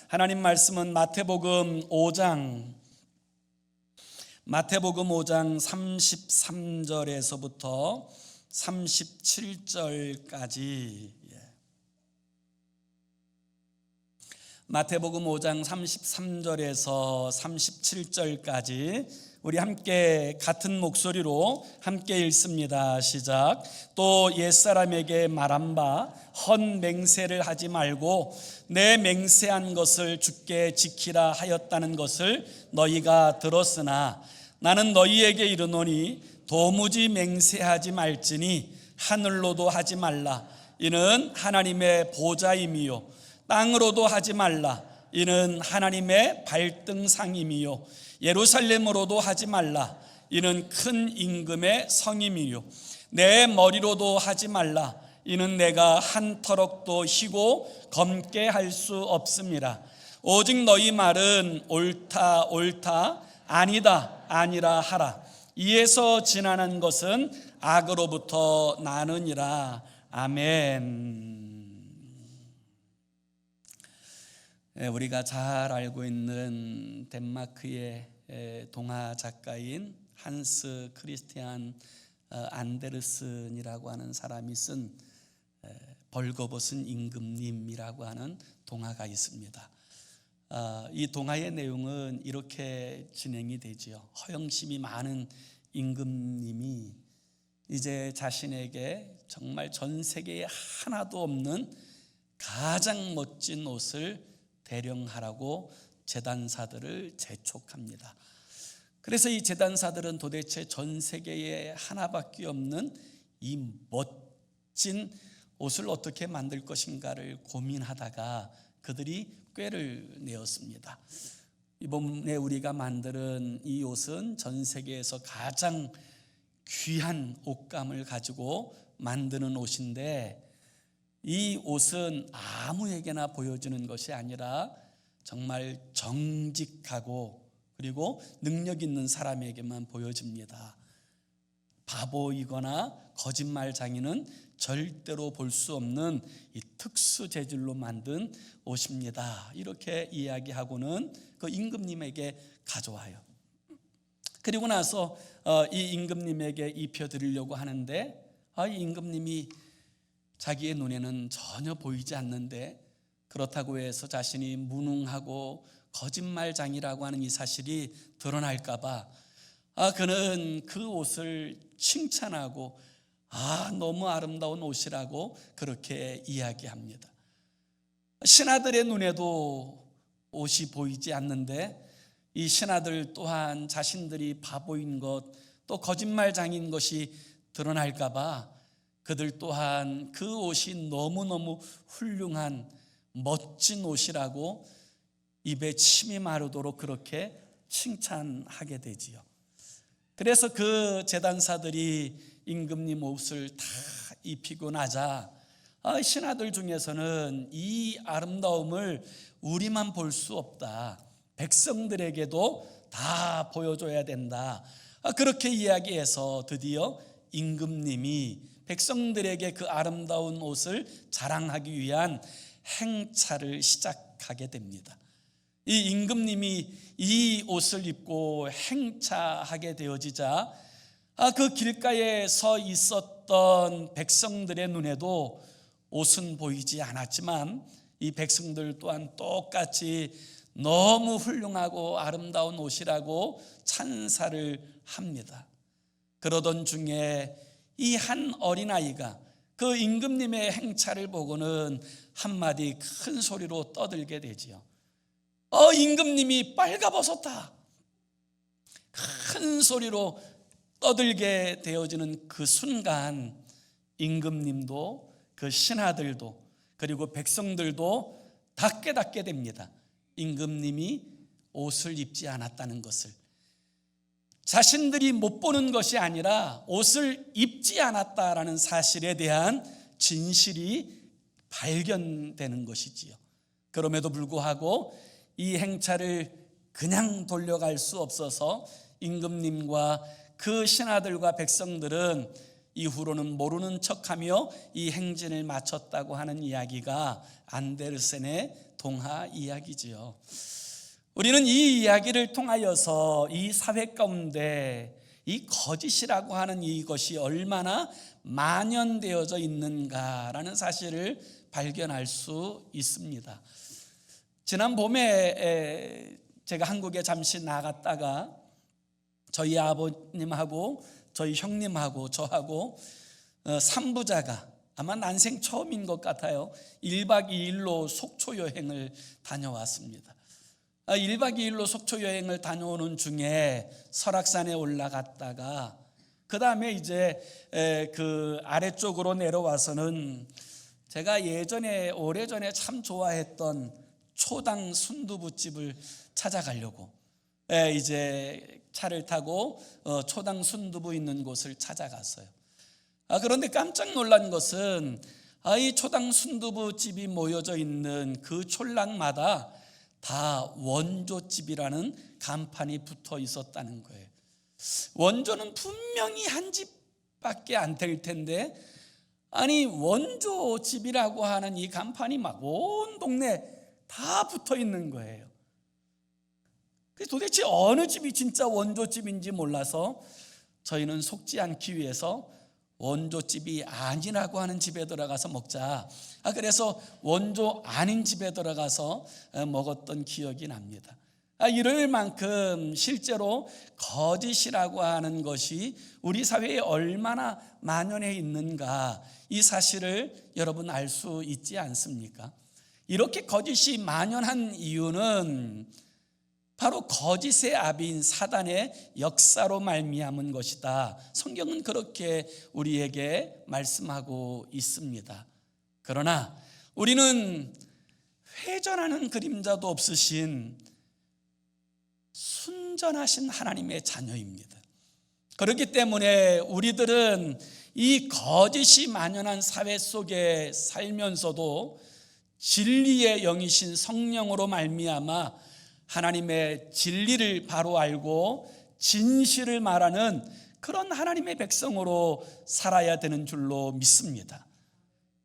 하나님 말씀은 마태복음 5장 33절에서부터 37절까지, 마태복음 5장 33절에서 37절까지 우리 함께 같은 목소리로 함께 읽습니다. 시작. 또 옛사람에게 말한 바 헛 맹세를 하지 말고 내 맹세한 것을 주께 지키라 하였다는 것을 너희가 들었으나 나는 너희에게 이르노니 도무지 맹세하지 말지니 하늘로도 하지 말라. 이는 하나님의 보좌임이요 땅으로도 하지 말라. 이는 하나님의 발등상임이요 예루살렘으로도 하지 말라. 이는 큰 임금의 성임이요 내 머리로도 하지 말라. 이는 내가 한 터럭도 희고 검게 할 수 없음이라. 오직 너희 말은 옳다 옳다 아니다 아니라 하라. 이에서 지나는 것은 악으로부터 나느니라. 아멘. 우리가 잘 알고 있는 덴마크의 동화 작가인 한스 크리스티안 안데르슨이라고 하는 사람이 쓴 벌거벗은 임금님이라고 하는 동화가 있습니다. 이 동화의 내용은 이렇게 진행이 되지요. 허영심이 많은 임금님이 이제 자신에게 정말 전 세계에 하나도 없는 가장 멋진 옷을 대령하라고 제단사들을 재촉합니다. 그래서 이 제단사들은 도대체 전 세계에 하나밖에 없는 이 멋진 옷을 어떻게 만들 것인가를 고민하다가 그들이 꾀를 내었습니다. 이번에 우리가 만드는 이 옷은 전 세계에서 가장 귀한 옷감을 가지고 만드는 옷인데, 이 옷은 아무에게나 보여주는 것이 아니라 정말 정직하고 그리고 능력 있는 사람에게만 보여집니다. 바보이거나 거짓말장이는 절대로 볼 수 없는 이 특수 재질로 만든 옷입니다. 이렇게 이야기하고는 그 임금님에게 가져와요. 그리고 나서 이 임금님에게 입혀드리려고 하는데, 이 임금님이 자기의 눈에는 전혀 보이지 않는데, 그렇다고 해서 자신이 무능하고 거짓말장이라고 하는 이 사실이 드러날까봐 그는 그 옷을 칭찬하고 너무 아름다운 옷이라고 그렇게 이야기합니다. 신하들의 눈에도 옷이 보이지 않는데 이 신하들 또한 자신들이 바보인 것, 또 거짓말장인 것이 드러날까봐 그들 또한 그 옷이 너무너무 훌륭한 멋진 옷이라고 입에 침이 마르도록 그렇게 칭찬하게 되지요. 그래서 그 제단사들이 임금님 옷을 다 입히고 나자 신하들 중에서는 이 아름다움을 우리만 볼 수 없다, 백성들에게도 다 보여줘야 된다, 그렇게 이야기해서 드디어 임금님이 백성들에게 그 아름다운 옷을 자랑하기 위한 행차를 시작하게 됩니다. 이 임금님이 이 옷을 입고 행차하게 되어지자 그 길가에 서 있었던 백성들의 눈에도 옷은 보이지 않았지만 이 백성들 또한 똑같이 너무 훌륭하고 아름다운 옷이라고 찬사를 합니다. 그러던 중에 이 한 어린아이가 그 임금님의 행차를 보고는 한마디 큰 소리로 떠들게 되지요. 임금님이 빨가벗었다. 큰 소리로 떠들게 되어지는 그 순간 임금님도 그 신하들도 그리고 백성들도 다 깨닫게 됩니다. 임금님이 옷을 입지 않았다는 것을. 자신들이 못 보는 것이 아니라 옷을 입지 않았다라는 사실에 대한 진실이 발견되는 것이지요. 그럼에도 불구하고 이 행차를 그냥 돌려갈 수 없어서 임금님과 그 신하들과 백성들은 이후로는 모르는 척하며 이 행진을 마쳤다고 하는 이야기가 안데르센의 동화 이야기지요. 우리는 이 이야기를 통하여서 이 사회 가운데 이 거짓이라고 하는 이것이 얼마나 만연되어져 있는가라는 사실을 발견할 수 있습니다. 지난 봄에 제가 한국에 잠시 나갔다가 저희 아버님하고 저희 형님하고 저하고 3부자가 아마 난생 처음인 것 같아요. 1박 2일로 속초 여행을 다녀왔습니다. 1박 2일로 속초 여행을 다녀오는 중에 설악산에 올라갔다가 그 다음에 이제 그 아래쪽으로 내려와서는 제가 예전에 오래전에 참 좋아했던 초당 순두부집을 찾아가려고 이제 차를 타고 초당 순두부 있는 곳을 찾아갔어요. 그런데 깜짝 놀란 것은 이 초당 순두부집이 모여져 있는 그 촌락마다 다 원조집이라는 간판이 붙어 있었다는 거예요. 원조는 분명히 한 집밖에 안 될 텐데 아니 원조집이라고 하는 이 간판이 막 온 동네 다 붙어 있는 거예요. 도대체 어느 집이 진짜 원조집인지 몰라서 저희는 속지 않기 위해서 원조집이 아니라고 하는 집에 들어가서 먹자. 그래서 원조 아닌 집에 들어가서 먹었던 기억이 납니다. 이럴 만큼 실제로 거짓이라고 하는 것이 우리 사회에 얼마나 만연해 있는가 이 사실을 여러분 알 수 있지 않습니까? 이렇게 거짓이 만연한 이유는 바로 거짓의 아비인 사단의 역사로 말미암은 것이다. 성경은 그렇게 우리에게 말씀하고 있습니다. 그러나 우리는 회전하는 그림자도 없으신 순전하신 하나님의 자녀입니다. 그렇기 때문에 우리들은 이 거짓이 만연한 사회 속에 살면서도 진리의 영이신 성령으로 말미암아 하나님의 진리를 바로 알고 진실을 말하는 그런 하나님의 백성으로 살아야 되는 줄로 믿습니다.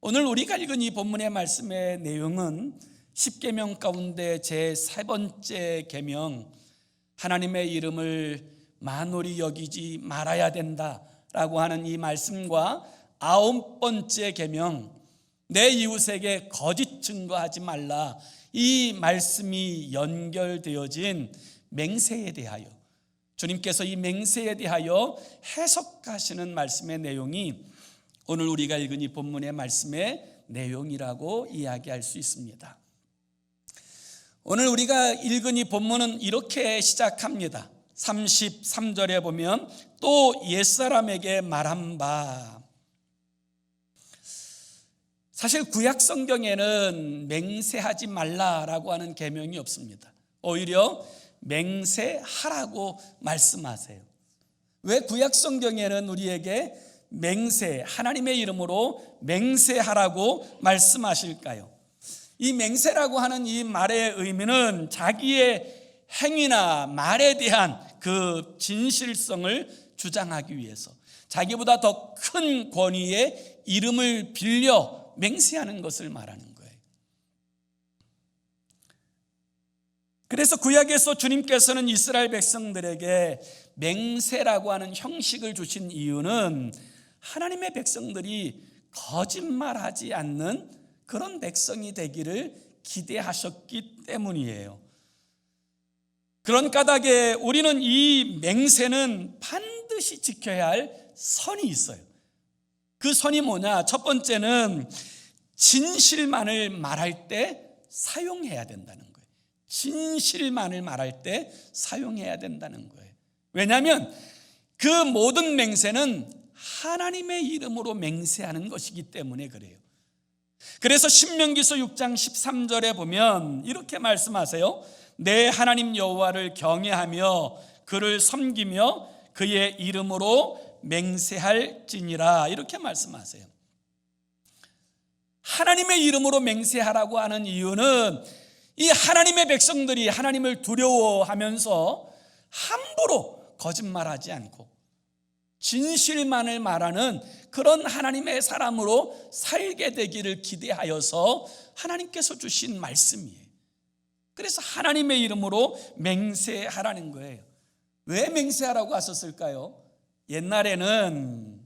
오늘 우리가 읽은 이 본문의 말씀의 내용은 10계명 가운데 제 3번째 계명, 하나님의 이름을 만홀히 여기지 말아야 된다라고 하는 이 말씀과 9번째 계명, 내 이웃에게 거짓 증거하지 말라, 이 말씀이 연결되어진 맹세에 대하여, 주님께서 이 맹세에 대하여 해석하시는 말씀의 내용이 오늘 우리가 읽은 이 본문의 말씀의 내용이라고 이야기할 수 있습니다. 오늘 우리가 읽은 이 본문은 이렇게 시작합니다. 33절에 보면 또 옛사람에게 말한 바, 사실 구약 성경에는 맹세하지 말라라고 하는 계명이 없습니다. 오히려 맹세하라고 말씀하세요. 왜 구약 성경에는 우리에게 맹세, 하나님의 이름으로 맹세하라고 말씀하실까요? 이 맹세라고 하는 이 말의 의미는 자기의 행위나 말에 대한 그 진실성을 주장하기 위해서 자기보다 더 큰 권위의 이름을 빌려 맹세하는 것을 말하는 거예요. 그래서 구약에서 주님께서는 이스라엘 백성들에게 맹세라고 하는 형식을 주신 이유는 하나님의 백성들이 거짓말하지 않는 그런 백성이 되기를 기대하셨기 때문이에요. 그런 까닭에 우리는 이 맹세는 반드시 지켜야 할 선이 있어요. 그 선이 뭐냐? 첫 번째는 진실만을 말할 때 사용해야 된다는 거예요. 진실만을 말할 때 사용해야 된다는 거예요. 왜냐하면 그 모든 맹세는 하나님의 이름으로 맹세하는 것이기 때문에 그래요. 그래서 신명기서 6장 13절에 보면 이렇게 말씀하세요. 내 하나님 여호와를 경외하며 그를 섬기며 그의 이름으로 맹세할지니라, 이렇게 말씀하세요. 하나님의 이름으로 맹세하라고 하는 이유는 이 하나님의 백성들이 하나님을 두려워하면서 함부로 거짓말하지 않고 진실만을 말하는 그런 하나님의 사람으로 살게 되기를 기대하여서 하나님께서 주신 말씀이에요. 그래서 하나님의 이름으로 맹세하라는 거예요. 왜 맹세하라고 하셨을까요? 옛날에는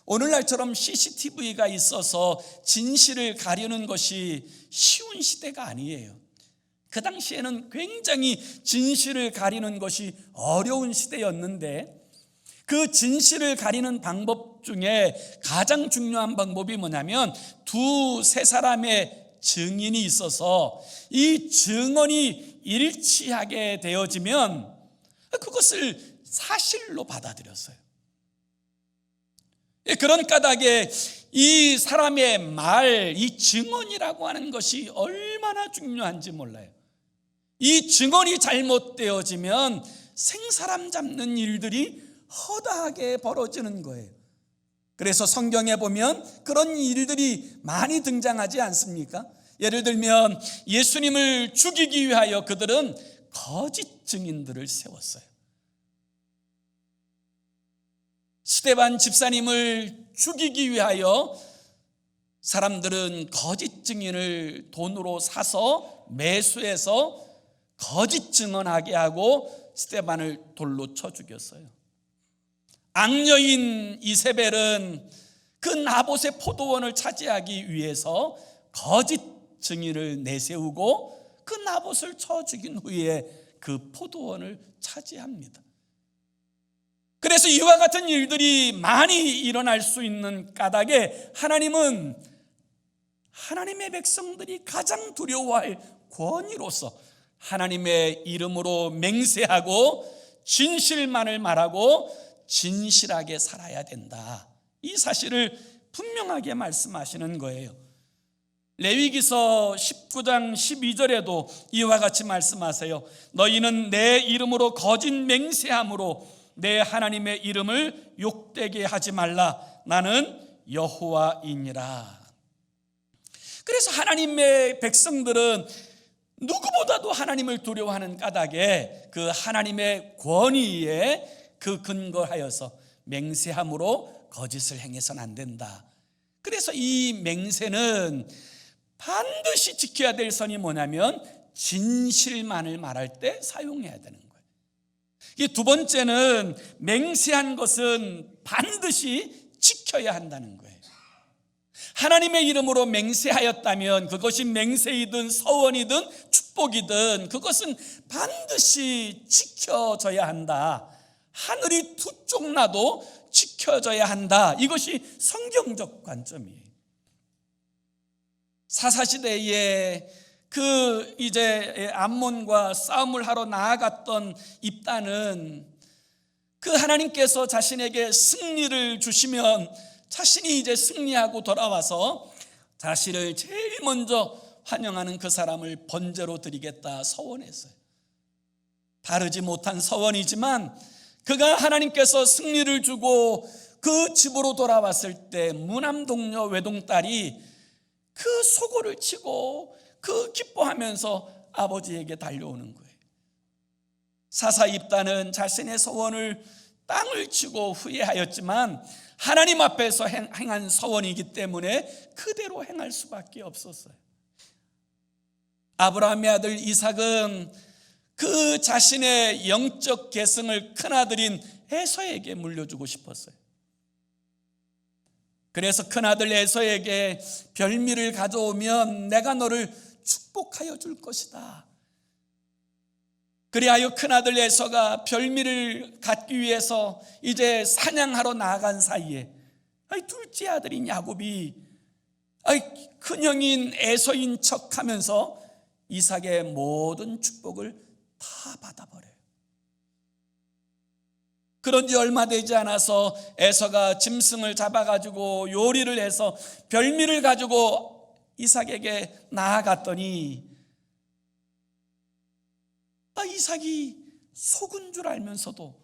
오늘날처럼 CCTV가 있어서 진실을 가리는 것이 쉬운 시대가 아니에요. 그 당시에는 굉장히 진실을 가리는 것이 어려운 시대였는데, 그 진실을 가리는 방법 중에 가장 중요한 방법이 뭐냐면, 두세 사람의 증인이 있어서 이 증언이 일치하게 되어지면 그것을 사실로 받아들였어요. 그런 까닭에 이 사람의 말, 이 증언이라고 하는 것이 얼마나 중요한지 몰라요. 이 증언이 잘못되어지면 생사람 잡는 일들이 허다하게 벌어지는 거예요. 그래서 성경에 보면 그런 일들이 많이 등장하지 않습니까? 예를 들면 예수님을 죽이기 위하여 그들은 거짓 증인들을 세웠어요. 스데반 집사님을 죽이기 위하여 사람들은 거짓 증인을 돈으로 사서 매수해서 거짓 증언하게 하고 스데반을 돌로 쳐 죽였어요. 악녀인 이세벨은 그 나봇의 포도원을 차지하기 위해서 거짓 증인을 내세우고 그 나봇을 쳐 죽인 후에 그 포도원을 차지합니다. 그래서 이와 같은 일들이 많이 일어날 수 있는 까닭에 하나님은 하나님의 백성들이 가장 두려워할 권위로서 하나님의 이름으로 맹세하고 진실만을 말하고 진실하게 살아야 된다, 이 사실을 분명하게 말씀하시는 거예요. 레위기서 19장 12절에도 이와 같이 말씀하세요. 너희는 내 이름으로 거짓 맹세함으로 내 하나님의 이름을 욕되게 하지 말라. 나는 여호와이니라. 그래서 하나님의 백성들은 누구보다도 하나님을 두려워하는 까닭에 그 하나님의 권위에 그 근거하여서 맹세함으로 거짓을 행해서는 안 된다. 그래서 이 맹세는 반드시 지켜야 될 선이 뭐냐면 진실만을 말할 때 사용해야 되는 거예요. 이 두 번째는 맹세한 것은 반드시 지켜야 한다는 거예요. 하나님의 이름으로 맹세하였다면 그것이 맹세이든 서원이든 축복이든 그것은 반드시 지켜져야 한다. 하늘이 두 쪽 나도 지켜져야 한다. 이것이 성경적 관점이에요. 사사시대에 그 이제 암몬과 싸움을 하러 나아갔던 입단은 그 하나님께서 자신에게 승리를 주시면 자신이 이제 승리하고 돌아와서 자신을 제일 먼저 환영하는 그 사람을 번제로 드리겠다 서원했어요. 바르지 못한 서원이지만 그가 하나님께서 승리를 주고 그 집으로 돌아왔을 때 무남동녀 외동딸이 그 소고를 치고 그 기뻐하면서 아버지에게 달려오는 거예요. 사사 입단은 자신의 서원을 땅을 치고 후회하였지만 하나님 앞에서 행한 서원이기 때문에 그대로 행할 수밖에 없었어요. 아브라함의 아들 이삭은 그 자신의 영적 계승을 큰아들인 에서에게 물려주고 싶었어요. 그래서 큰아들 에서에게 별미를 가져오면 내가 너를 축복하여 줄 것이다. 그리하여 큰아들 에서가 별미를 갖기 위해서 이제 사냥하러 나아간 사이에 둘째 아들인 야곱이 큰형인 에서인 척하면서 이삭의 모든 축복을 다 받아버려요. 그런 지 얼마 되지 않아서 에서가 짐승을 잡아가지고 요리를 해서 별미를 가지고 이삭에게 나아갔더니 이삭이 속은 줄 알면서도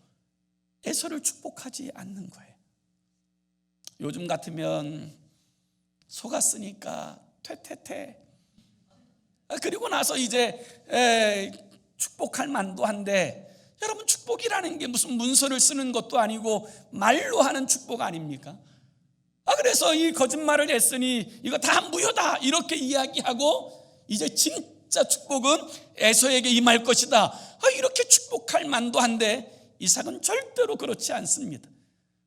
에서를 축복하지 않는 거예요. 요즘 같으면 속았으니까 퇴퇴퇴. 그리고 나서 이제 축복할 만도 한데 여러분, 축복이라는 게 무슨 문서를 쓰는 것도 아니고 말로 하는 축복 아닙니까? 그래서 이 거짓말을 했으니 이거 다 무효다 이렇게 이야기하고 이제 진짜 축복은 에서에게 임할 것이다, 이렇게 축복할 만도 한데 이삭은 절대로 그렇지 않습니다.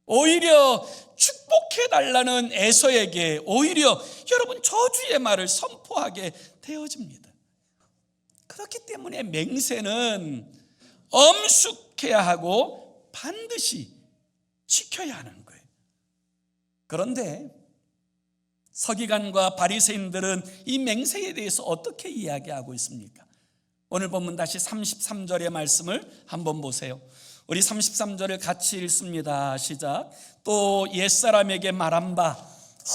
오히려 축복해달라는 에서에게 오히려 여러분 저주의 말을 선포하게 되어집니다. 그렇기 때문에 맹세는 엄숙해야 하고 반드시 지켜야 하는 거예요. 그런데 서기관과 바리새인들은 이 맹세에 대해서 어떻게 이야기하고 있습니까? 오늘 본문 다시 33절의 말씀을 한번 보세요. 우리 33절을 같이 읽습니다. 시작. 또 옛사람에게 말한 바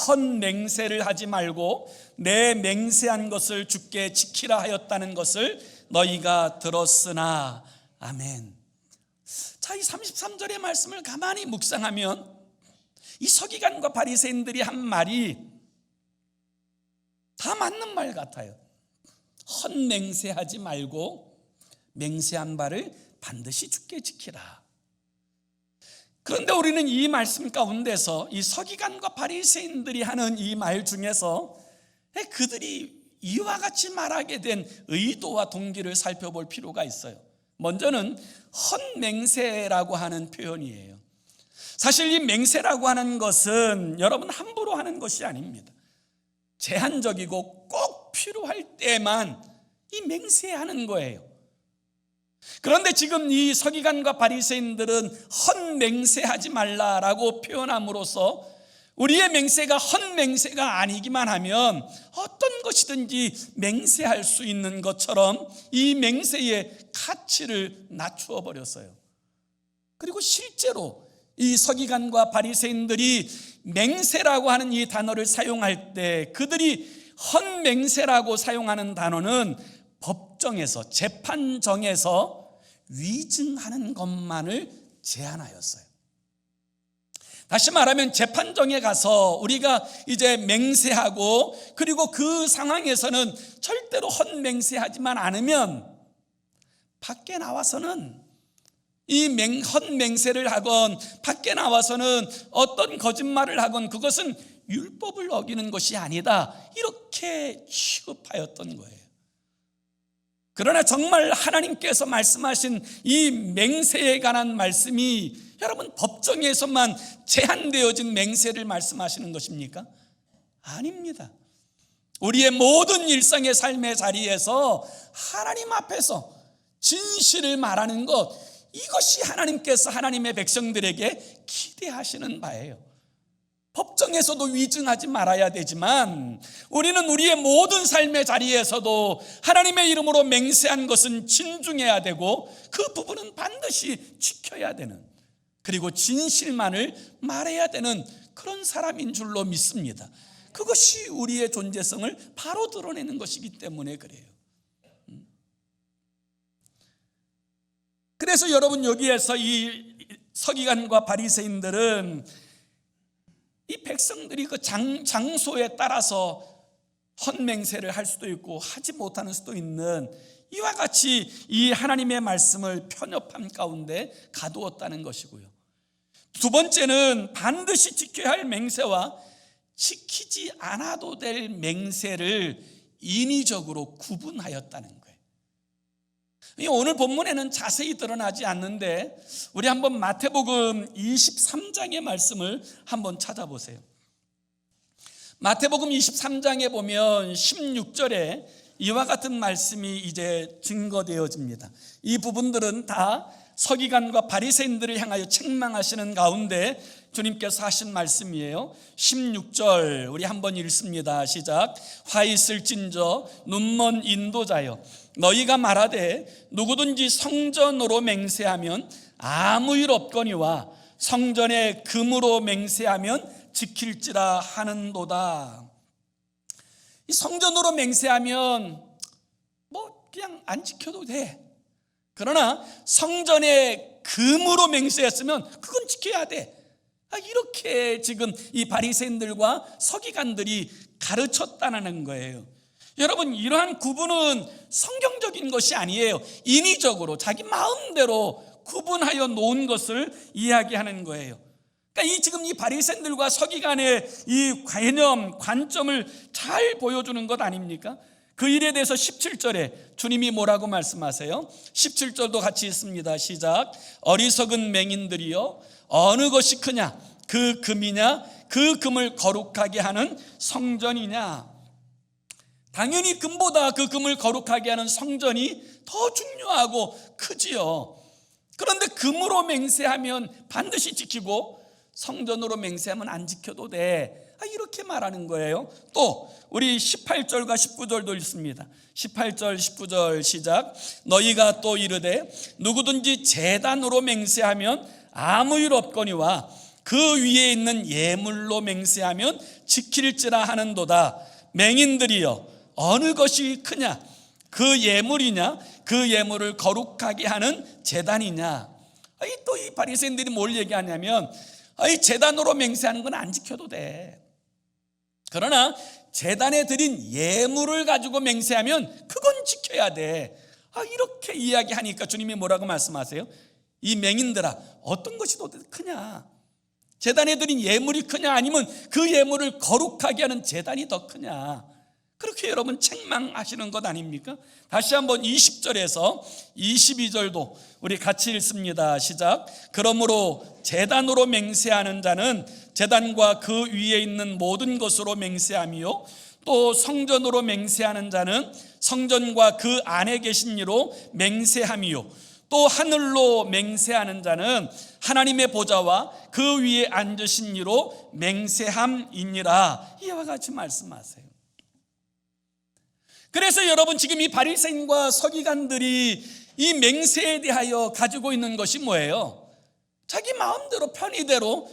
헛맹세를 하지 말고 내 맹세한 것을 주께 지키라 하였다는 것을 너희가 들었으나. 아멘. 자, 이 33절의 말씀을 가만히 묵상하면 이 서기관과 바리새인들이 한 말이 다 맞는 말 같아요. 헛맹세하지 말고 맹세한 바를 반드시 주께 지키라. 그런데 우리는 이 말씀 가운데서 이 서기관과 바리새인들이 하는 이 말 중에서 그들이 이와 같이 말하게 된 의도와 동기를 살펴볼 필요가 있어요. 먼저는 헛맹세라고 하는 표현이에요. 사실 이 맹세라고 하는 것은 여러분 함부로 하는 것이 아닙니다. 제한적이고 꼭 필요할 때만 이 맹세하는 거예요. 그런데 지금 이 서기관과 바리새인들은 헛맹세하지 말라라고 표현함으로써 우리의 맹세가 헛맹세가 아니기만 하면 어떤 것이든지 맹세할 수 있는 것처럼 이 맹세의 가치를 낮추어 버렸어요. 그리고 실제로 이 서기관과 바리새인들이 맹세라고 하는 이 단어를 사용할 때 그들이 헛맹세라고 사용하는 단어는 법정에서, 재판정에서 위증하는 것만을 제한하였어요. 다시 말하면 재판정에 가서 우리가 이제 맹세하고 그리고 그 상황에서는 절대로 헛맹세하지만 않으면 밖에 나와서는 이 헛맹세를 하건 밖에 나와서는 어떤 거짓말을 하건 그것은 율법을 어기는 것이 아니다, 이렇게 취급하였던 거예요. 그러나 정말 하나님께서 말씀하신 이 맹세에 관한 말씀이 여러분 법정에서만 제한되어진 맹세를 말씀하시는 것입니까? 아닙니다. 우리의 모든 일상의 삶의 자리에서 하나님 앞에서 진실을 말하는 것, 이것이 하나님께서 하나님의 백성들에게 기대하시는 바예요. 법정에서도 위증하지 말아야 되지만 우리는 우리의 모든 삶의 자리에서도 하나님의 이름으로 맹세한 것은 진중해야 되고 그 부분은 반드시 지켜야 되는, 그리고 진실만을 말해야 되는 그런 사람인 줄로 믿습니다. 그것이 우리의 존재성을 바로 드러내는 것이기 때문에 그래요. 그래서 여러분 여기에서 이 서기관과 바리새인들은 이 백성들이 그 장소에 따라서 헛맹세를 할 수도 있고 하지 못하는 수도 있는 이와 같이 이 하나님의 말씀을 편협함 가운데 가두었다는 것이고요. 두 번째는 반드시 지켜야 할 맹세와 지키지 않아도 될 맹세를 인위적으로 구분하였다는 거예요. 오늘 본문에는 자세히 드러나지 않는데 우리 한번 마태복음 23장의 말씀을 한번 찾아보세요. 마태복음 23장에 보면 16절에 이와 같은 말씀이 이제 증거되어집니다. 이 부분들은 다 서기관과 바리새인들을 향하여 책망하시는 가운데 주님께서 하신 말씀이에요. 16절 우리 한번 읽습니다. 시작. 화 있을진저 눈먼 인도자여, 너희가 말하되 누구든지 성전으로 맹세하면 아무 일 없거니와 성전에 금으로 맹세하면 지킬지라 하는도다. 이 성전으로 맹세하면 뭐 그냥 안 지켜도 돼. 그러나 성전에 금으로 맹세했으면 그건 지켜야 돼. 이렇게 지금 이 바리새인들과 서기관들이 가르쳤다는 거예요. 여러분, 이러한 구분은 성경적인 것이 아니에요. 인위적으로 자기 마음대로 구분하여 놓은 것을 이야기하는 거예요. 그러니까 지금 이 바리새인들과 서기관의 이 개념, 관점을 잘 보여주는 것 아닙니까? 그 일에 대해서 17절에 주님이 뭐라고 말씀하세요? 17절도 같이 있습니다. 시작. 어리석은 맹인들이여, 어느 것이 크냐? 그 금이냐? 그 금을 거룩하게 하는 성전이냐? 당연히 금보다 그 금을 거룩하게 하는 성전이 더 중요하고 크지요. 그런데 금으로 맹세하면 반드시 지키고 성전으로 맹세하면 안 지켜도 돼. 이렇게 말하는 거예요. 또 우리 18절과 19절도 있습니다. 18절 19절 시작. 너희가 또 이르되 누구든지 제단으로 맹세하면 아무 일 없거니와 그 위에 있는 예물로 맹세하면 지킬지라 하는도다. 맹인들이여, 어느 것이 크냐? 그 예물이냐? 그 예물을 거룩하게 하는 제단이냐? 또 이 바리새인들이 뭘 얘기하냐면 제단으로 맹세하는 건 안 지켜도 돼. 그러나 제단에 드린 예물을 가지고 맹세하면 그건 지켜야 돼. 이렇게 이야기하니까 주님이 뭐라고 말씀하세요? 이 맹인들아, 어떤 것이 더 크냐? 제단에 드린 예물이 크냐, 아니면 그 예물을 거룩하게 하는 제단이 더 크냐? 그렇게 여러분 책망하시는 것 아닙니까? 다시 한번 20절에서 22절도 우리 같이 읽습니다. 시작. 그러므로 제단으로 맹세하는 자는 제단과 그 위에 있는 모든 것으로 맹세하며, 또 성전으로 맹세하는 자는 성전과 그 안에 계신 이로 맹세하며, 또 하늘로 맹세하는 자는 하나님의 보좌와 그 위에 앉으신 이로 맹세함이니라. 이와 같이 말씀하세요. 그래서 여러분, 지금 이 바리새인과 서기관들이 이 맹세에 대하여 가지고 있는 것이 뭐예요? 자기 마음대로 편의대로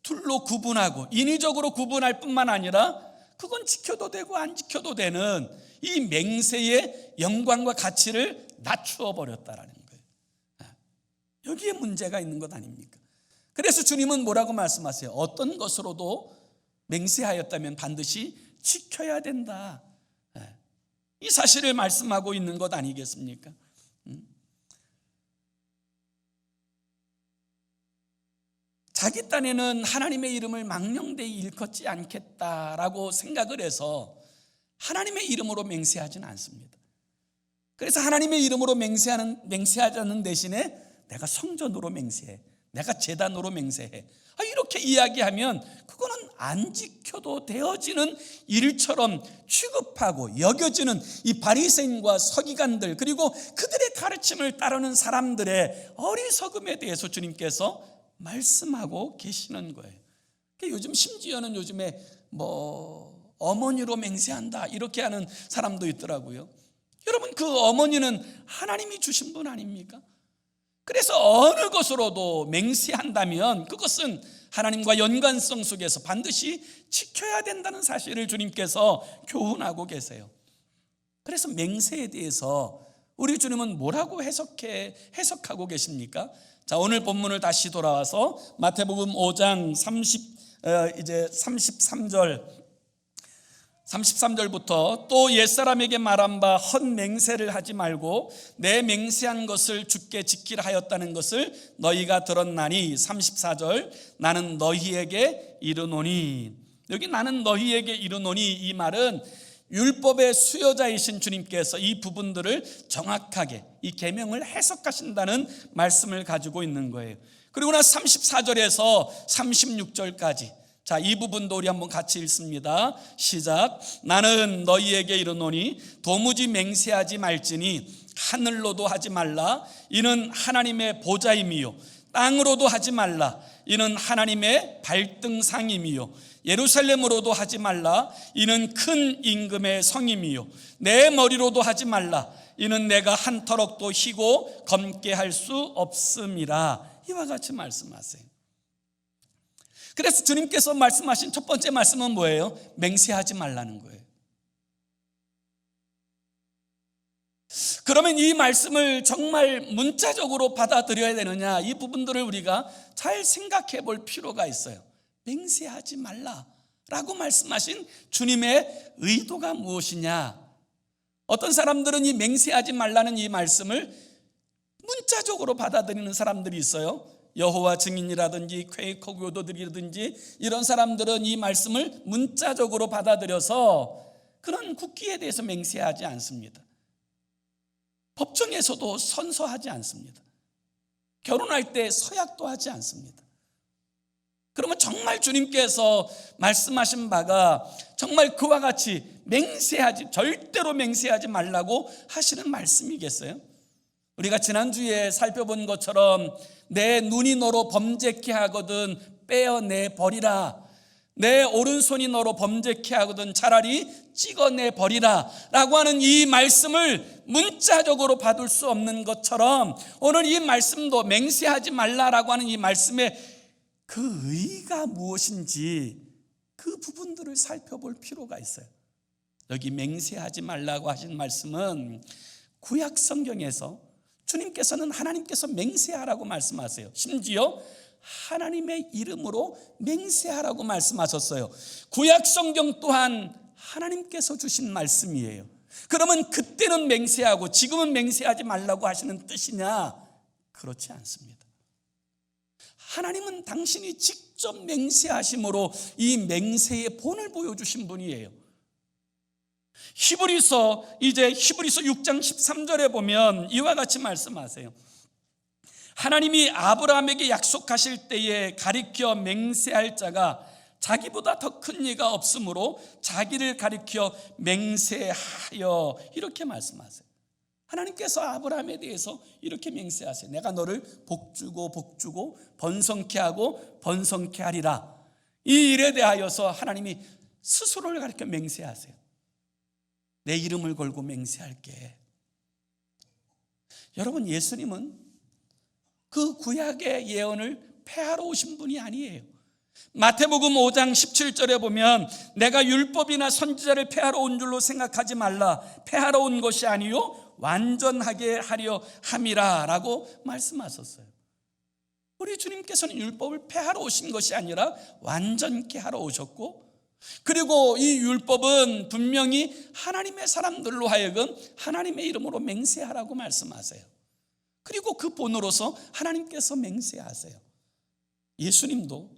둘로 구분하고 인위적으로 구분할 뿐만 아니라 그건 지켜도 되고 안 지켜도 되는 이 맹세의 영광과 가치를 낮추어 버렸다라는 거예요. 여기에 문제가 있는 것 아닙니까? 그래서 주님은 뭐라고 말씀하세요? 어떤 것으로도 맹세하였다면 반드시 지켜야 된다. 이 사실을 말씀하고 있는 것 아니겠습니까? 자기 딴에는 하나님의 이름을 망령되이 일컫지 않겠다라고 생각을 해서 하나님의 이름으로 맹세하지는 않습니다. 그래서 하나님의 이름으로 맹세하지 않는 대신에 내가 성전으로 맹세해, 내가 제단으로 맹세해, 이렇게 이야기하면 그거는 안 지켜도 되어지는 일처럼 취급하고 여겨지는 이 바리새인과 서기관들, 그리고 그들의 가르침을 따르는 사람들의 어리석음에 대해서 주님께서 말씀하고 계시는 거예요. 요즘 심지어는 요즘에 어머니로 맹세한다 이렇게 하는 사람도 있더라고요. 여러분, 그 어머니는 하나님이 주신 분 아닙니까? 그래서 어느 것으로도 맹세한다면 그것은 하나님과 연관성 속에서 반드시 지켜야 된다는 사실을 주님께서 교훈하고 계세요. 그래서 맹세에 대해서 우리 주님은 뭐라고 해석하고 계십니까? 자, 오늘 본문을 다시 돌아와서 마태복음 5장 33절부터 또 옛사람에게 말한 바 헛맹세를 하지 말고 내 맹세한 것을 주께 지키라 하였다는 것을 너희가 들었나니, 34절 나는 너희에게 이르노니. 여기 나는 너희에게 이르노니, 이 말은 율법의 수여자이신 주님께서 이 부분들을 정확하게 이 계명을 해석하신다는 말씀을 가지고 있는 거예요. 그리고 나 34절에서 36절까지, 자, 이 부분도 우리 한번 같이 읽습니다. 시작. 나는 너희에게 이르노니 도무지 맹세하지 말지니 하늘로도 하지 말라, 이는 하나님의 보좌임이요, 땅으로도 하지 말라, 이는 하나님의 발등상임이요, 예루살렘으로도 하지 말라, 이는 큰 임금의 성임이요, 내 머리로도 하지 말라, 이는 내가 한 터럭도 희고 검게 할 수 없음이라. 이와 같이 말씀하세요. 그래서 주님께서 말씀하신 첫 번째 말씀은 뭐예요? 맹세하지 말라는 거예요. 그러면 이 말씀을 정말 문자적으로 받아들여야 되느냐, 이 부분들을 우리가 잘 생각해 볼 필요가 있어요. 맹세하지 말라라고 말씀하신 주님의 의도가 무엇이냐? 어떤 사람들은 이 맹세하지 말라는 이 말씀을 문자적으로 받아들이는 사람들이 있어요. 여호와 증인이라든지 퀘이커 교도들이라든지 이런 사람들은 이 말씀을 문자적으로 받아들여서 그런 국기에 대해서 맹세하지 않습니다. 법정에서도 선서하지 않습니다. 결혼할 때 서약도 하지 않습니다. 그러면 정말 주님께서 말씀하신 바가 정말 그와 같이 절대로 맹세하지 말라고 하시는 말씀이겠어요? 우리가 지난주에 살펴본 것처럼 내 눈이 너로 범죄케 하거든 떼어내 버리라, 내 오른손이 너로 범죄케 하거든 차라리 찍어내 버리라 라고 하는 이 말씀을 문자적으로 받을 수 없는 것처럼 오늘 이 말씀도 맹세하지 말라라고 하는 이 말씀의 그 의의가 무엇인지 그 부분들을 살펴볼 필요가 있어요. 여기 맹세하지 말라고 하신 말씀은 구약 성경에서 주님께서는 하나님께서 맹세하라고 말씀하세요. 심지어 하나님의 이름으로 맹세하라고 말씀하셨어요. 구약 성경 또한 하나님께서 주신 말씀이에요. 그러면 그때는 맹세하고 지금은 맹세하지 말라고 하시는 뜻이냐? 그렇지 않습니다. 하나님은 당신이 직접 맹세하심으로 이 맹세의 본을 보여주신 분이에요. 히브리서 6장 13절에 보면 이와 같이 말씀하세요. 하나님이 아브라함에게 약속하실 때에 가리켜 맹세할 자가 자기보다 더 큰 이가 없으므로 자기를 가리켜 맹세하여 이렇게 말씀하세요. 하나님께서 아브라함에 대해서 이렇게 맹세하세요. 내가 너를 복주고 번성케 하고 번성케 하리라. 이 일에 대하여서 하나님이 스스로를 가리켜 맹세하세요. 내 이름을 걸고 맹세할게. 여러분, 예수님은 그 구약의 예언을 폐하러 오신 분이 아니에요. 마태복음 5장 17절에 보면 내가 율법이나 선지자를 폐하러 온 줄로 생각하지 말라. 폐하러 온 것이 아니요 완전하게 하려 함이라 라고 말씀하셨어요. 우리 주님께서는 율법을 폐하러 오신 것이 아니라 완전케 하러 오셨고, 그리고 이 율법은 분명히 하나님의 사람들로 하여금 하나님의 이름으로 맹세하라고 말씀하세요. 그리고 그 본으로서 하나님께서 맹세하세요. 예수님도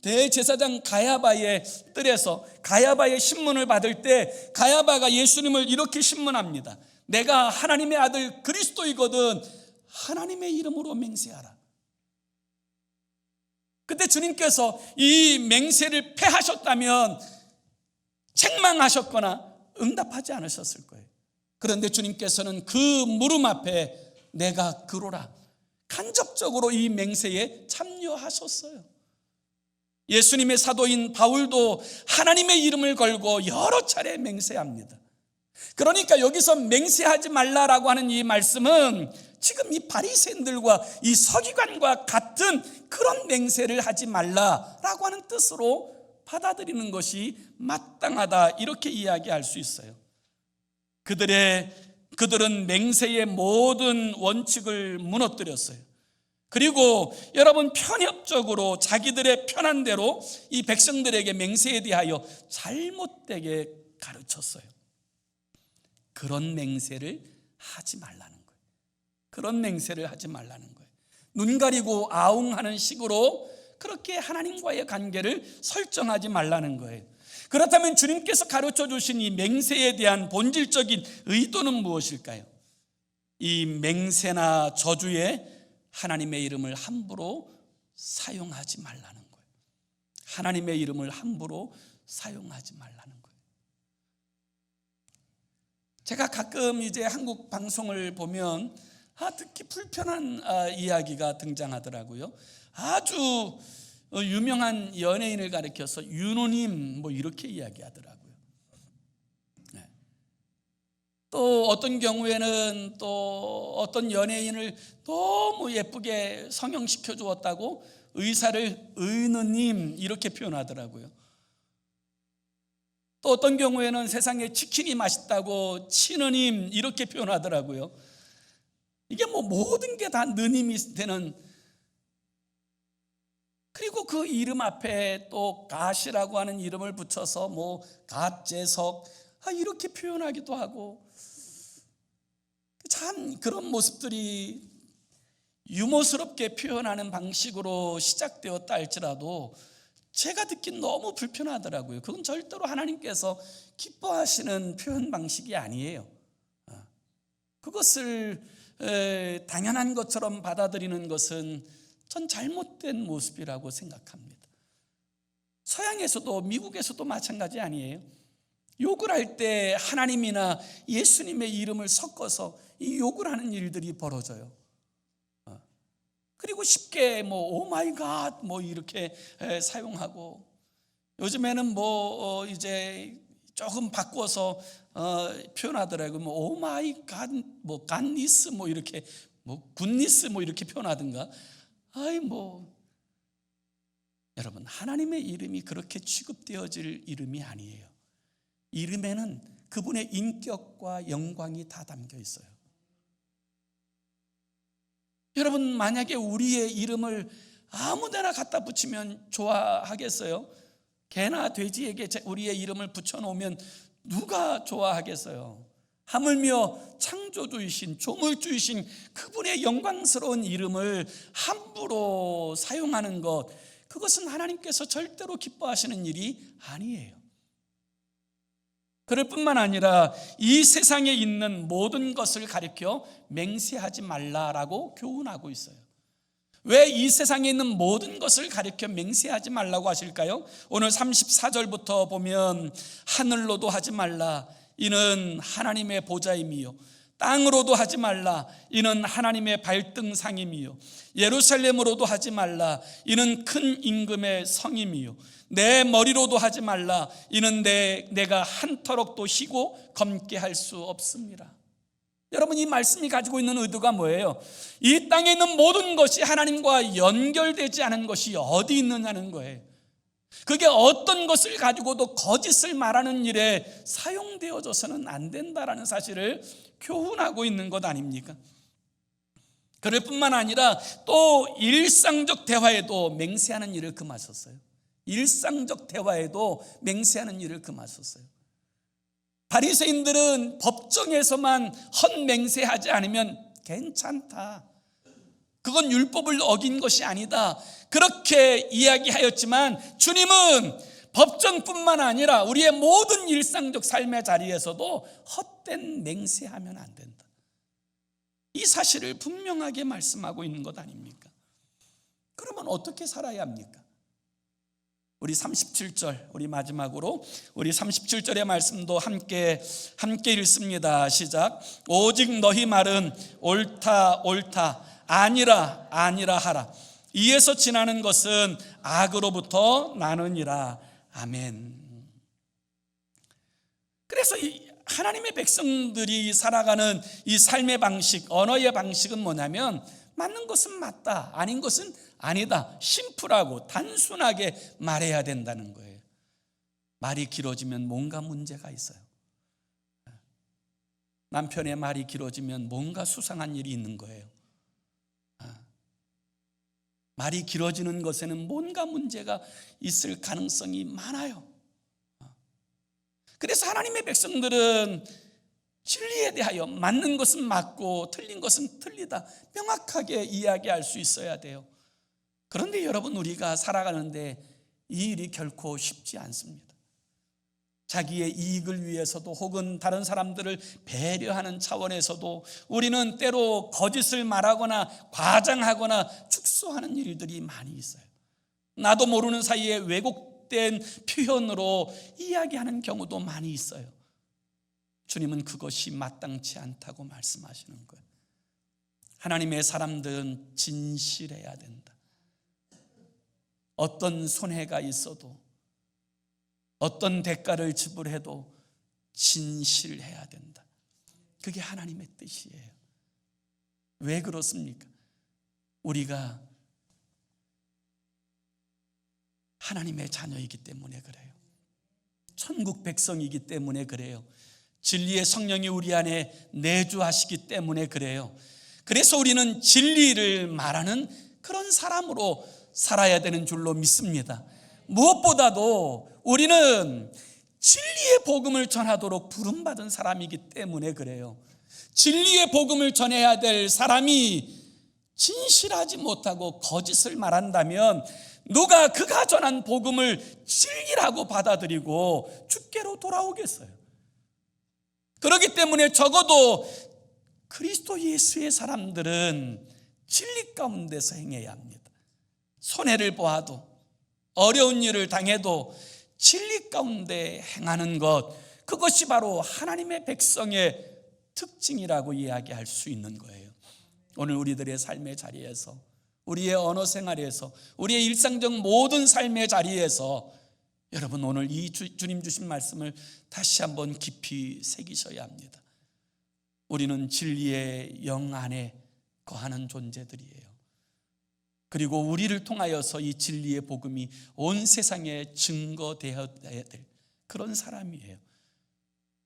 대제사장 가야바의 뜰에서 가야바의 신문을 받을 때 가야바가 예수님을 이렇게 신문합니다. 내가 하나님의 아들 그리스도이거든 하나님의 이름으로 맹세하라. 그때 주님께서 이 맹세를 폐하셨다면 책망하셨거나 응답하지 않으셨을 거예요. 그런데 주님께서는 그 물음 앞에 내가 그로라 간접적으로 이 맹세에 참여하셨어요. 예수님의 사도인 바울도 하나님의 이름을 걸고 여러 차례 맹세합니다. 그러니까 여기서 맹세하지 말라라고 하는 이 말씀은 지금 이 바리새인들과 이 서기관과 같은 그런 맹세를 하지 말라라고 하는 뜻으로 받아들이는 것이 마땅하다, 이렇게 이야기할 수 있어요. 그들은 맹세의 모든 원칙을 무너뜨렸어요. 그리고 여러분, 편협적으로 자기들의 편한 대로 이 백성들에게 맹세에 대하여 잘못되게 가르쳤어요. 그런 맹세를 하지 말라는 거예요. 그런 맹세를 하지 말라는 거예요. 눈 가리고 아웅하는 식으로 그렇게 하나님과의 관계를 설정하지 말라는 거예요. 그렇다면 주님께서 가르쳐 주신 이 맹세에 대한 본질적인 의도는 무엇일까요? 이 맹세나 저주에 하나님의 이름을 함부로 사용하지 말라는 거예요. 하나님의 이름을 함부로 사용하지 말라는 거예요. 제가 가끔 이제 한국 방송을 보면 특히 불편한 이야기가 등장하더라고요. 아주 유명한 연예인을 가리켜서 윤호님 뭐 이렇게 이야기하더라고요. 네. 또 어떤 경우에는 또 어떤 연예인을 너무 예쁘게 성형시켜 주었다고 의사를 의느님 이렇게 표현하더라고요. 또 어떤 경우에는 세상에 치킨이 맛있다고 치느님 이렇게 표현하더라고요. 이게 뭐 모든 게 다 느님이 되는, 그리고 그 이름 앞에 또 갓이라고 하는 이름을 붙여서 뭐 갓재석 이렇게 표현하기도 하고, 참 그런 모습들이 유머스럽게 표현하는 방식으로 시작되었다 할지라도 제가 듣긴 너무 불편하더라고요. 그건 절대로 하나님께서 기뻐하시는 표현 방식이 아니에요. 그것을 당연한 것처럼 받아들이는 것은 전 잘못된 모습이라고 생각합니다. 서양에서도 미국에서도 마찬가지 아니에요. 욕을 할 때 하나님이나 예수님의 이름을 섞어서 이 욕을 하는 일들이 벌어져요. 그리고 쉽게 오 마이 갓 이렇게 사용하고, 요즘에는 이제 조금 바꿔서 표현하더라고요. 오 마이 갓 갓니스 이렇게 굿니스 이렇게 표현하든가. 여러분, 하나님의 이름이 그렇게 취급되어질 이름이 아니에요. 이름에는 그분의 인격과 영광이 다 담겨 있어요. 여러분, 만약에 우리의 이름을 아무데나 갖다 붙이면 좋아하겠어요? 개나 돼지에게 우리의 이름을 붙여놓으면 누가 좋아하겠어요? 하물며 창조주이신 조물주이신 그분의 영광스러운 이름을 함부로 사용하는 것, 그것은 하나님께서 절대로 기뻐하시는 일이 아니에요. 그럴 뿐만 아니라 이 세상에 있는 모든 것을 가리켜 맹세하지 말라라고 교훈하고 있어요. 왜 이 세상에 있는 모든 것을 가리켜 맹세하지 말라고 하실까요? 오늘 34절부터 보면 하늘로도 하지 말라, 이는 하나님의 보좌임이요, 땅으로도 하지 말라, 이는 하나님의 발등상임이요, 예루살렘으로도 하지 말라, 이는 큰 임금의 성임이요, 내 머리로도 하지 말라, 이는 내가 한터럭도 희고 검게 할 수 없습니다. 여러분, 이 말씀이 가지고 있는 의도가 뭐예요? 이 땅에 있는 모든 것이 하나님과 연결되지 않은 것이 어디 있느냐는 거예요. 그게 어떤 것을 가지고도 거짓을 말하는 일에 사용되어져서는 안 된다라는 사실을 교훈하고 있는 것 아닙니까? 그럴 뿐만 아니라 또 일상적 대화에도 맹세하는 일을 금하셨어요. 일상적 대화에도 맹세하는 일을 금하셨어요. 바리새인들은 법정에서만 헛맹세하지 않으면 괜찮다, 그건 율법을 어긴 것이 아니다, 그렇게 이야기하였지만 주님은 법정뿐만 아니라 우리의 모든 일상적 삶의 자리에서도 헛된 맹세하면 안 된다, 이 사실을 분명하게 말씀하고 있는 것 아닙니까? 그러면 어떻게 살아야 합니까? 우리 37절, 우리 마지막으로 우리 37절의 말씀도 함께 읽습니다. 시작. 오직 너희 말은 옳다 옳다, 아니라 아니라 하라. 이에서 지나는 것은 악으로부터 나느니라. 아멘. 그래서 이 하나님의 백성들이 살아가는 이 삶의 방식, 언어의 방식은 뭐냐면, 맞는 것은 맞다, 아닌 것은 아니다, 심플하고 단순하게 말해야 된다는 거예요. 말이 길어지면 뭔가 문제가 있어요. 남편의 말이 길어지면 뭔가 수상한 일이 있는 거예요. 말이 길어지는 것에는 뭔가 문제가 있을 가능성이 많아요. 그래서 하나님의 백성들은 진리에 대하여 맞는 것은 맞고 틀린 것은 틀리다, 명확하게 이야기할 수 있어야 돼요. 그런데 여러분, 우리가 살아가는데 이 일이 결코 쉽지 않습니다. 자기의 이익을 위해서도 혹은 다른 사람들을 배려하는 차원에서도 우리는 때로 거짓을 말하거나 과장하거나 축소하는 일들이 많이 있어요. 나도 모르는 사이에 왜곡된 표현으로 이야기하는 경우도 많이 있어요. 주님은 그것이 마땅치 않다고 말씀하시는 거예요. 하나님의 사람들은 진실해야 된다. 어떤 손해가 있어도, 어떤 대가를 지불해도 진실해야 된다. 그게 하나님의 뜻이에요. 왜 그렇습니까? 우리가 하나님의 자녀이기 때문에 그래요. 천국 백성이기 때문에 그래요. 진리의 성령이 우리 안에 내주하시기 때문에 그래요. 그래서 우리는 진리를 말하는 그런 사람으로 살아야 되는 줄로 믿습니다. 무엇보다도 우리는 진리의 복음을 전하도록 부름받은 사람이기 때문에 그래요. 진리의 복음을 전해야 될 사람이 진실하지 못하고 거짓을 말한다면 누가 그가 전한 복음을 진리라고 받아들이고 주께로 돌아오겠어요? 그렇기 때문에 적어도 그리스도 예수의 사람들은 진리 가운데서 행해야 합니다. 손해를 보아도 어려운 일을 당해도 진리 가운데 행하는 것, 그것이 바로 하나님의 백성의 특징이라고 이야기할 수 있는 거예요. 오늘 우리들의 삶의 자리에서, 우리의 언어 생활에서, 우리의 일상적 모든 삶의 자리에서 여러분 오늘 이 주님 주신 말씀을 다시 한번 깊이 새기셔야 합니다. 우리는 진리의 영 안에 거하는 존재들이에요. 그리고 우리를 통하여서 이 진리의 복음이 온 세상에 증거되어야 될 그런 사람이에요.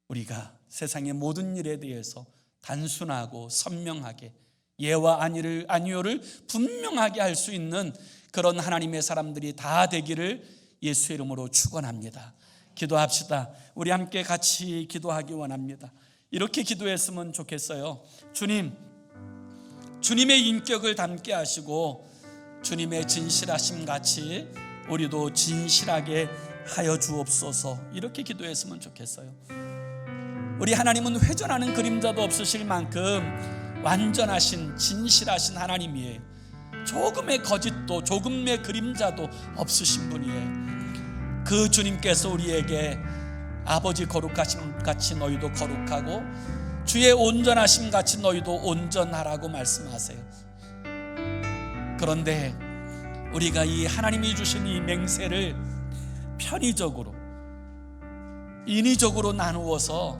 우리가 세상의 모든 일에 대해서 단순하고 선명하게 예와 아니요를 분명하게 할 수 있는 그런 하나님의 사람들이 다 되기를 예수의 이름으로 축원합니다. 기도합시다. 우리 함께 같이 기도하기 원합니다. 이렇게 기도했으면 좋겠어요. 주님, 주님의 인격을 담게 하시고 주님의 진실하심 같이 우리도 진실하게 하여 주옵소서. 이렇게 기도했으면 좋겠어요. 우리 하나님은 회전하는 그림자도 없으실 만큼 완전하신 진실하신 하나님이에요. 조금의 거짓도 조금의 그림자도 없으신 분이에요. 그 주님께서 우리에게 아버지 거룩하심 같이 너희도 거룩하고 주의 온전하심 같이 너희도 온전하라고 말씀하세요. 그런데 우리가 이 하나님이 주신 이 맹세를 편의적으로 인위적으로 나누어서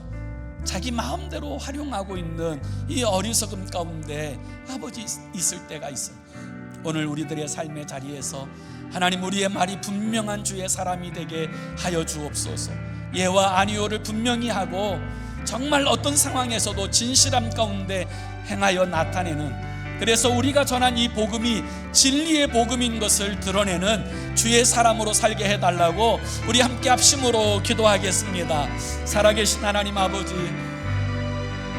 자기 마음대로 활용하고 있는 이 어리석음 가운데 아버지 있을 때가 있어요. 오늘 우리들의 삶의 자리에서 하나님 우리의 말이 분명한 주의 사람이 되게 하여 주옵소서. 예와 아니요를 분명히 하고 정말 어떤 상황에서도 진실함 가운데 행하여 나타내는, 그래서 우리가 전한 이 복음이 진리의 복음인 것을 드러내는 주의 사람으로 살게 해달라고 우리 함께 합심으로 기도하겠습니다. 살아계신 하나님 아버지,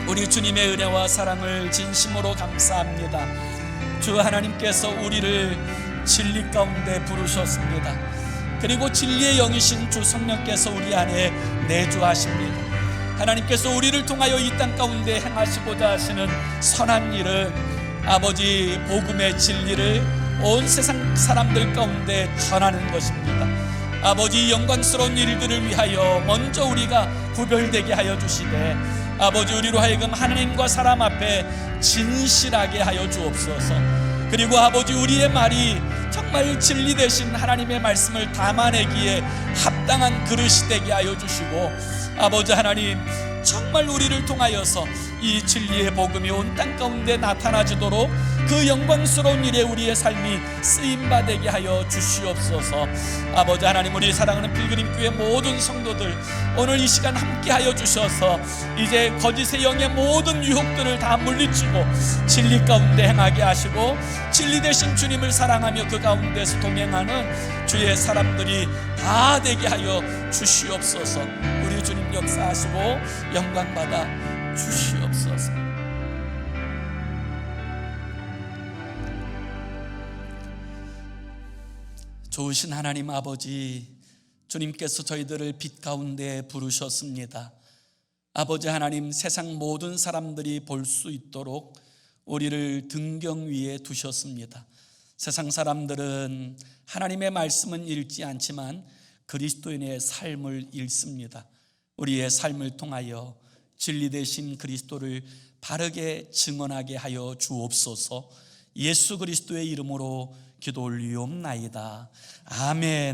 우리 주님의 은혜와 사랑을 진심으로 감사합니다. 주 하나님께서 우리를 진리 가운데 부르셨습니다. 그리고 진리의 영이신 주 성령께서 우리 안에 내주하십니다. 하나님께서 우리를 통하여 이 땅 가운데 행하시고자 하시는 선한 일은 아버지 복음의 진리를 온 세상 사람들 가운데 전하는 것입니다. 아버지 영광스러운 일들을 위하여 먼저 우리가 구별되게 하여 주시되 아버지 우리로 하여금 하나님과 사람 앞에 진실하게 하여 주옵소서. 그리고 아버지 우리의 말이 정말 진리 되신 하나님의 말씀을 담아내기에 합당한 그릇이 되게 하여 주시고 아버지 하나님 정말 우리를 통하여서 이 진리의 복음이 온 땅 가운데 나타나지도록 그 영광스러운 일에 우리의 삶이 쓰임받게 하여 주시옵소서. 아버지 하나님, 우리 사랑하는 필그림교회 모든 성도들 오늘 이 시간 함께 하여 주셔서 이제 거짓의 영의 모든 유혹들을 다 물리치고 진리 가운데 행하게 하시고 진리 되신 주님을 사랑하며 그 가운데서 동행하는 주의 사람들이 다 되게 하여 주시옵소서. 우리 주님 역사하시고 영광받아 주시옵소서. 좋으신 하나님 아버지, 주님께서 저희들을 빛 가운데 부르셨습니다. 아버지 하나님, 세상 모든 사람들이 볼 수 있도록 우리를 등경 위에 두셨습니다. 세상 사람들은 하나님의 말씀은 읽지 않지만 그리스도인의 삶을 읽습니다. 우리의 삶을 통하여 진리 되신 그리스도를 바르게 증언하게 하여 주옵소서. 예수 그리스도의 이름으로 기도 올리옵나이다. 아멘.